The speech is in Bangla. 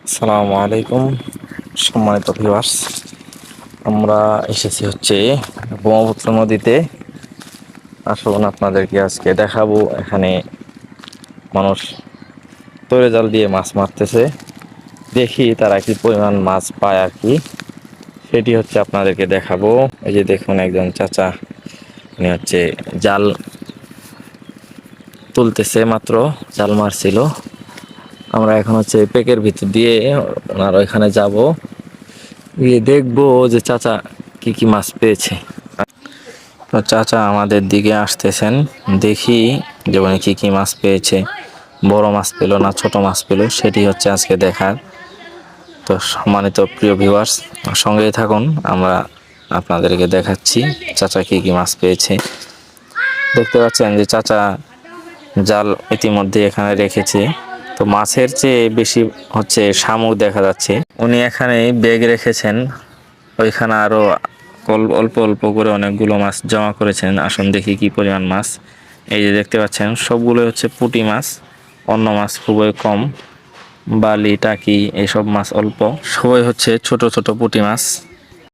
আসসালামু আলাইকুম সম্মানিত ভিউয়ার্স। আমরা এসেছি হচ্ছে ব্রহ্মপুত্র নদীতে। আসুন আপনাদেরকে আজকে দেখাবো এখানে মানুষ তৈরে জাল দিয়ে মাছ মারতেছে। দেখি তারা কি পরিমাণ মাছ পায় আর কি, সেটি হচ্ছে আপনাদেরকে দেখাবো। এই যে দেখুন একজন চাচা, উনি হচ্ছে জাল তুলতেছে, মাত্র জাল মারছিল। আমরা এখন হচ্ছে পেকের ভিতর দিয়ে ওনার ওইখানে যাব, গিয়ে দেখবো যে চাচা কি কি মাছ পেয়েছে। তো চাচা আমাদের দিকে আসতেছেন, দেখি যে উনি কি কি মাছ পেয়েছে, বড় মাছ পেলো না ছোট মাছ পেলো, সেটি হচ্ছে আজকে দেখার। তো সম্মানিত প্রিয় ভিউয়ার্স, সঙ্গেই থাকুন, আমরা আপনাদেরকে দেখাচ্ছি চাচা কি কি মাছ পেয়েছে। দেখতে পাচ্ছেন যে চাচা জাল ইতিমধ্যে এখানে রেখেছে। তো মাছের চেয়ে বেশি হচ্ছে শামুক দেখা যাচ্ছে। উনি এখানে ব্যাগ রেখেছেন, ওইখানে আরো অল্প অল্প করে অনেকগুলো মাছ জমা করেছেন। আসুন দেখি কি পরিমাণ মাছ। এই যে দেখতে পাচ্ছেন সবগুলো হচ্ছে পুঁটি মাছ, অন্য মাছ খুবই কম, বালি টাকি এইসব মাছ অল্প, সবই হচ্ছে ছোট ছোট পুঁটি মাছ।